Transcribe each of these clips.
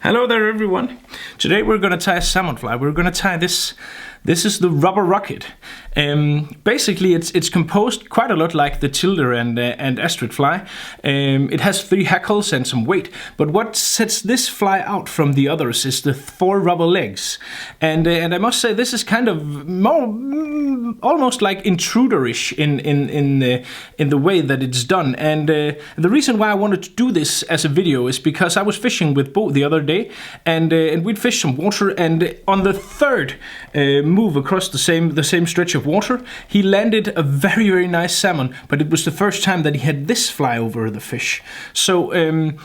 Hello there everyone. Today we're going to tie a salmon fly. We're going to tie this. This is the rubber rocket. Basically it's composed quite a lot like the Tilder and Astrid fly. It has 3 hackles and some weight, but what sets this fly out from the others is the 4 rubber legs. And I must say this is kind of more almost like intruderish in the way that it's done. And the reason why I wanted to do this as a video is because I was fishing with Bo the other day, and we'd fished some water, and on the third move across the same stretch of water, he landed a very nice salmon, but it was the first time that he had this fly over the fish. So and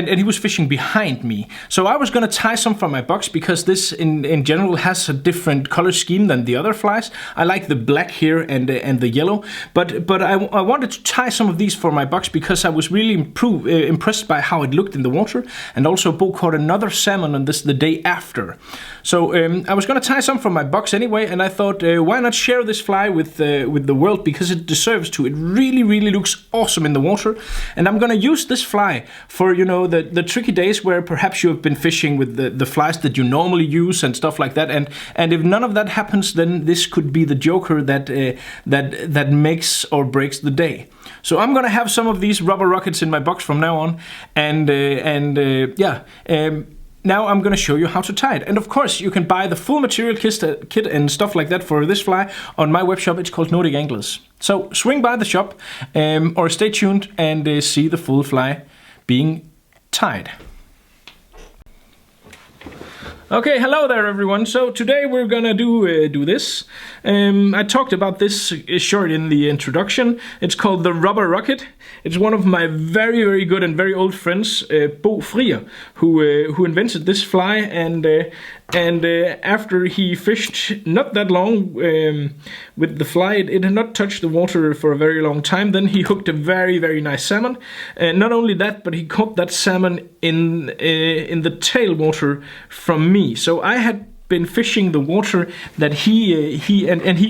he was fishing behind me. So I was gonna tie some from my box because this in general has a different color scheme than the other flies. I like the black here and the yellow, but I wanted to tie some of these for my box because I was really impressed by how it looked in the water, and also Bo caught another salmon on this the day after. So I was gonna tie some from my box anyway, and I thought why not share this fly with the world, because it deserves to. It really looks awesome in the water, and I'm gonna use this fly for, you know, the tricky days where perhaps you have been fishing with the flies that you normally use and stuff like that, and if none of that happens, then this could be the joker that makes or breaks the day. So I'm gonna have some of these rubber rockets in my box from now on, now I'm going to show you how to tie it. And of course, you can buy the full material kit and stuff like that for this fly on my web shop. It's called Nordic Anglers. So swing by the shop or stay tuned and see the full fly being tied. Okay, hello there everyone. So today we're gonna do this. I talked about this short in the introduction. It's called the rubber rocket. It's one of my very good and very old friends, Bo Frier, who invented this fly, and after he fished not that long with the fly, it had not touched the water for a very long time. Then he hooked a very nice salmon. Not only that, but he caught that salmon in the tailwater from me. So I had been fishing the water that he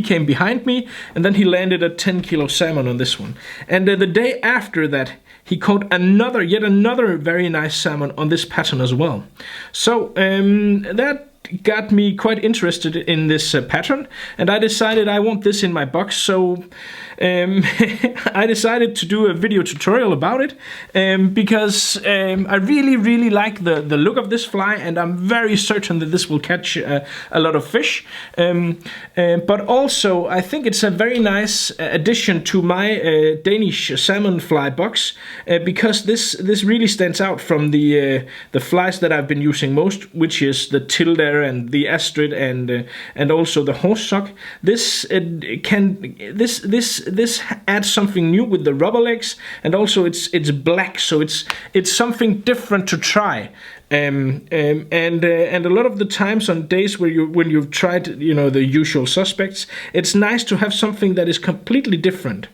came behind me, and then he landed a 10-kilo salmon on this one. And the day after that, he caught yet another very nice salmon on this pattern as well. So that got me quite interested in this pattern, and I decided I want this in my box. So I decided to do a video tutorial about it because I really like the look of this fly, and I'm very certain that this will catch a lot of fish. But also I think it's a very nice addition to my Danish salmon fly box, because this really stands out from the flies that I've been using most, which is the Tilder and the Astrid and also the horse sock. This adds something new with the rubber legs, and also it's black, so it's something different to try. And a lot of the times on days when you've tried, you know, the usual suspects, it's nice to have something that is completely different.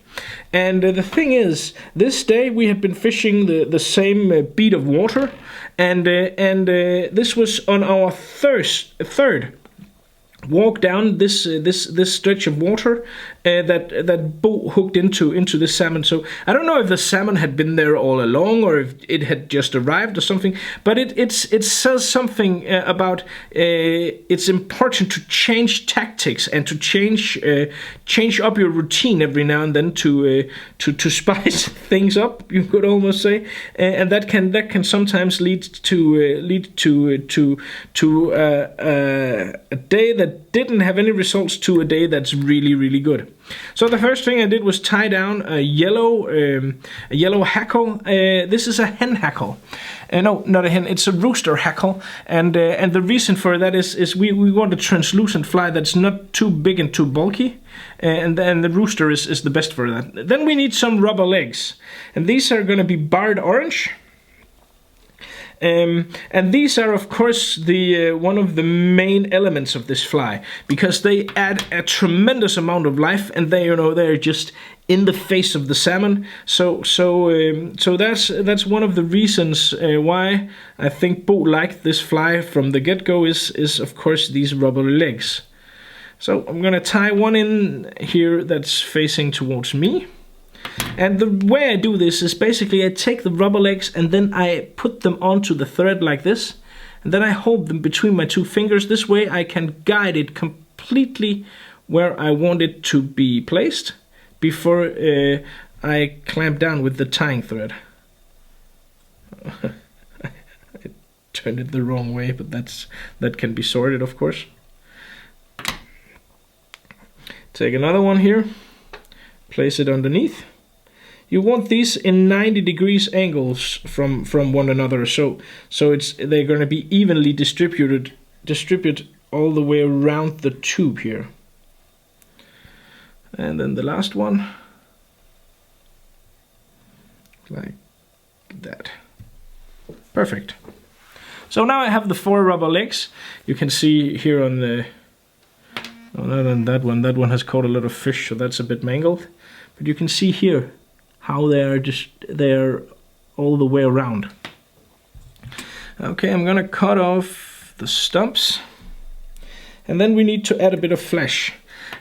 And the thing is, this day we have been fishing the same bead of water, and this was on our third walk down this stretch of water that Bo hooked into this salmon. So I don't know if the salmon had been there all along or if it had just arrived or something, but it says something about it's important to change tactics and to change up your routine every now and then to spice things up, you could almost say, and that can sometimes lead to a day that didn't have any results to a day that's really good. So the first thing I did was tie down a yellow hackle. This is a hen hackle. No, not a hen. It's a rooster hackle, and the reason for that is we want a translucent fly that's not too big and too bulky, and then the rooster is the best for that. Then we need some rubber legs, and these are going to be barred orange. And these are, of course, the one of the main elements of this fly, because they add a tremendous amount of life, and they're just in the face of the salmon. So that's one of the reasons why I think Bo liked this fly from the get-go is of course these rubber legs. So I'm gonna tie one in here that's facing towards me. And the way I do this is basically I take the rubber legs and then I put them onto the thread like this. And then I hold them between my 2 fingers. This way I can guide it completely where I want it to be placed before I clamp down with the tying thread. I turned it the wrong way, but that can be sorted, of course. Take another one here, place it underneath. You want these in 90 degrees angles from one another, so they're going to be evenly distributed all the way around the tube here. And then the last one, like that. Perfect. So now I have the 4 rubber legs. You can see here on the, oh, not on that one has caught a lot of fish, so that's a bit mangled. But you can see here how they're all the way around. Okay, I'm gonna cut off the stumps, and then we need to add a bit of flesh.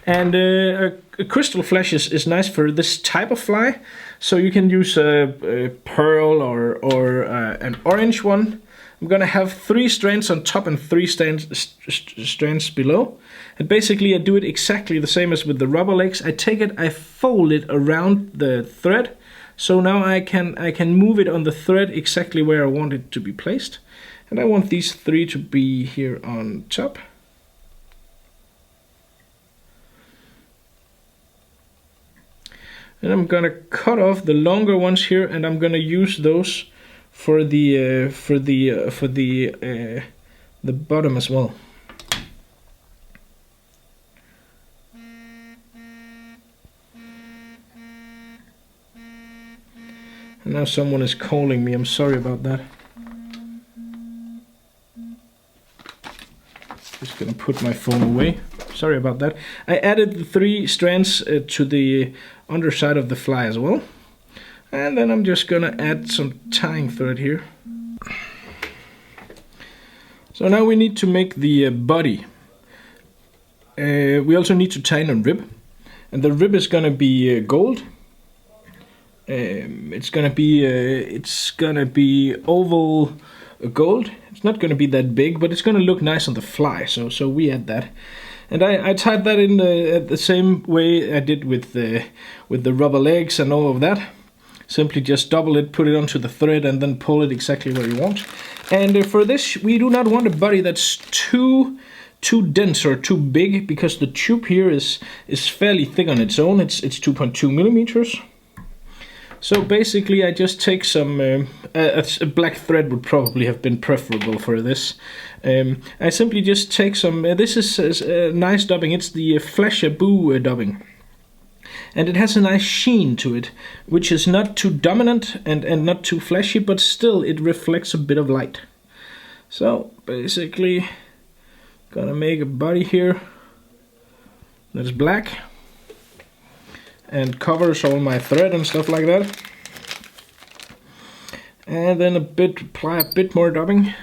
And a crystal flesh is nice for this type of fly, so you can use a pearl or an orange one. I'm gonna have 3 strands on top and 3 strands below. And basically I do it exactly the same as with the rubber legs. I take it, I fold it around the thread, so now I can move it on the thread exactly where I want it to be placed. And I want these 3 to be here on top. And I'm gonna cut off the longer ones here, and I'm gonna use those for the bottom as well. And now someone is calling me. I'm sorry about that. Just gonna put my phone away. Sorry about that. I added the 3 strands to the underside of the fly as well. And then I'm just gonna add some tying thread here. So now we need to make the body. We also need to tie in a rib. And the rib is gonna be gold. It's gonna be oval gold. It's not gonna be that big, but it's gonna look nice on the fly. So we add that. And I tied that in the same way I did with the rubber legs and all of that. Simply just double it, put it onto the thread, and then pull it exactly where you want. And for this, we do not want a body that's too dense or too big, because the tube here is fairly thick on its own. It's 2.2 millimeters. So basically, I just take some a black thread would probably have been preferable for this. I simply just take some. This is a nice dubbing. It's the Flashaboo dubbing. And it has a nice sheen to it, which is not too dominant and not too flashy, but still it reflects a bit of light. So basically, gonna make a body here that's black and covers all my thread and stuff like that. And then apply a bit more dubbing.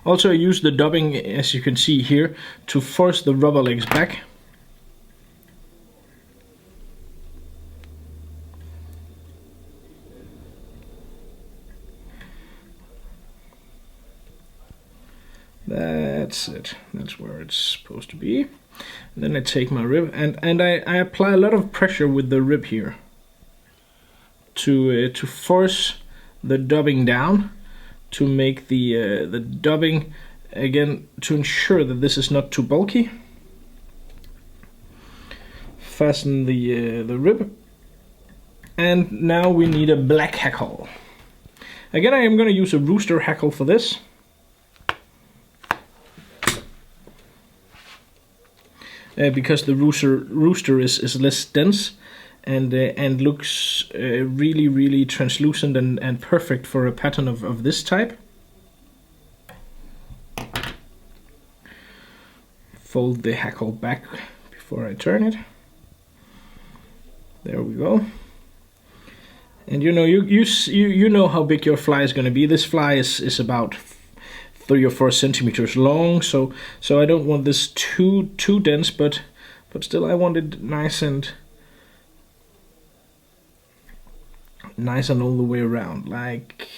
Also I use the dubbing, as you can see here, to force the rubber legs back. That's it. That's where it's supposed to be. And then I take my rib and I apply a lot of pressure with the rib here to force the dubbing down, to make the dubbing, again, to ensure that this is not too bulky. Fasten the rib, and now we need a black hackle. Again, I am going to use a rooster hackle for this. Because the rooster is less dense and looks really translucent and perfect for a pattern of this type. Fold the hackle back before I turn it. There we go. And you know how big your fly is going to be. This fly is about 3 or 4 centimeters long, so I don't want this too dense, but still I want it nice and nice and all the way around. Like,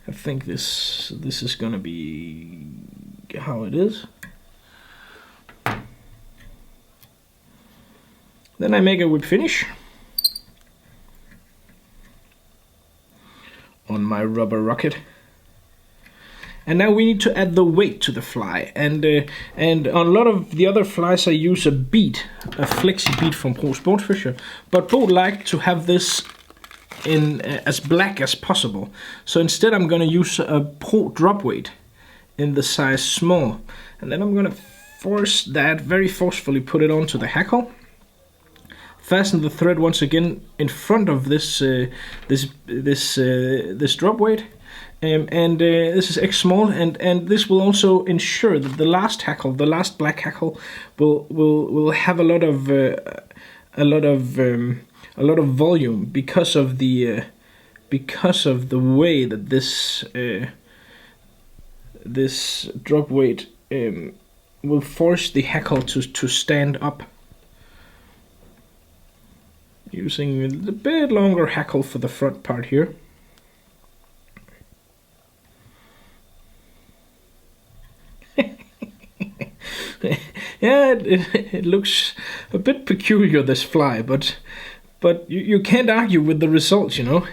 I think this is gonna be how it is. Then I make a whip finish on my rubber rocket. And now we need to add the weight to the fly. And on a lot of the other flies I use a bead, a flexi bead from Pro Sportfisher. But Bo like to have this in as black as possible. So instead I'm going to use a Pro drop weight in the size small. And then I'm going to force that, very forcefully put it onto the hackle. Fasten the thread once again in front of this this drop weight. This is X small, and this will also ensure that the last hackle, the last black hackle, will have a lot of volume because of the way that this drop weight will force the hackle to stand up. Using a bit longer hackle for the front part here. Yeah, it looks a bit peculiar, this fly, but you can't argue with the results, you know.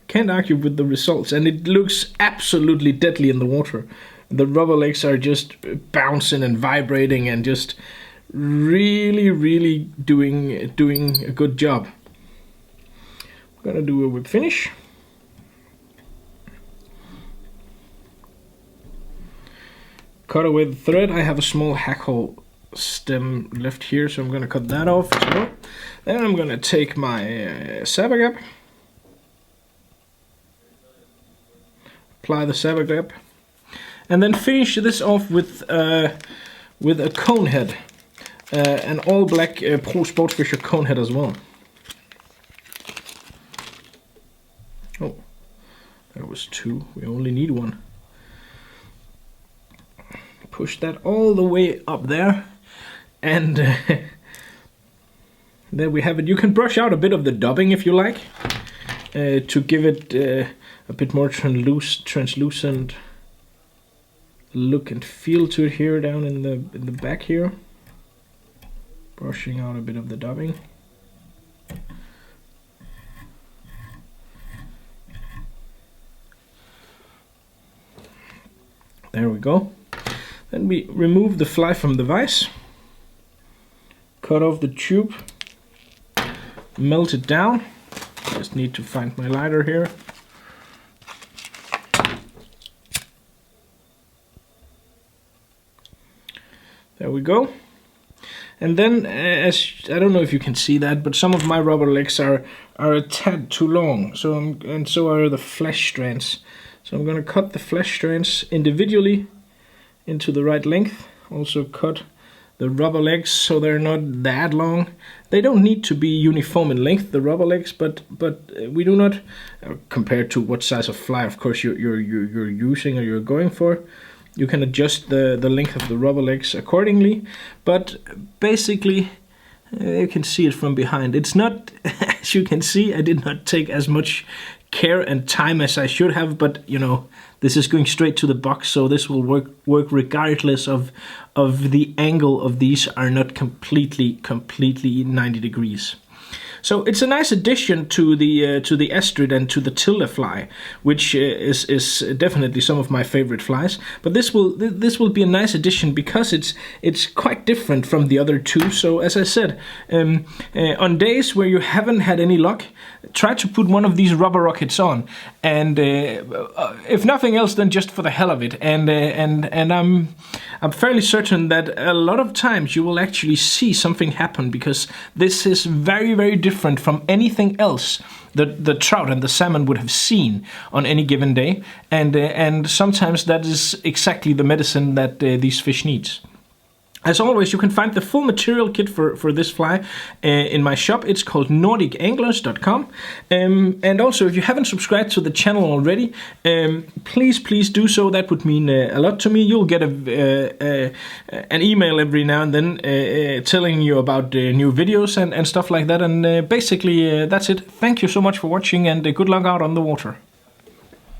Can't argue with the results, and it looks absolutely deadly in the water. The rubber legs are just bouncing and vibrating and just really doing a good job. I'm gonna do a whip finish. Cut away the thread. I have a small hackle stem left here, so I'm gonna cut that off as well. Then I'm gonna take my saber gap, apply the saber gap, and then finish this off with a cone head, an all black Pro Sportfisher cone head as well. Oh, there was two. We only need one. Push that all the way up there, and there we have it. You can brush out a bit of the dubbing if you like, to give it a bit more translucent look and feel to it here down in the back here. Brushing out a bit of the dubbing. There we go. Then we remove the fly from the vise, cut off the tube, melt it down. Just need to find my lighter here. There we go. And then, as I don't know if you can see that, but some of my rubber legs are a tad too long. And so are the flesh strands. So I'm going to cut the flesh strands individually into the right length. Also cut the rubber legs so they're not that long. They don't need to be uniform in length, the rubber legs, but we do not, compared to what size of fly, of course, you're using or you're going for. You can adjust the length of the rubber legs accordingly, but basically you can see it from behind. It's not, as you can see, I did not take as much care and time as I should have, but you know, this is going straight to the box, so this will work regardless of the angle of these are not completely 90 degrees. So it's a nice addition to the Estrid and to the Tilde fly, which is definitely some of my favorite flies. But this will be a nice addition because it's quite different from the other two. So as I said, on days where you haven't had any luck, try to put one of these rubber rockets on, and if nothing else, then just for the hell of it. And I'm fairly certain that a lot of times you will actually see something happen, because this is very different from anything else that the trout and the salmon would have seen on any given day, and sometimes that is exactly the medicine that these fish needs. As always, you can find the full material kit for this fly in my shop. It's called NordicAnglers.com. And also, if you haven't subscribed to the channel already, please do so. That would mean a lot to me. You'll get an email every now and then telling you about new videos and stuff like that. And basically, that's it. Thank you so much for watching, and good luck out on the water.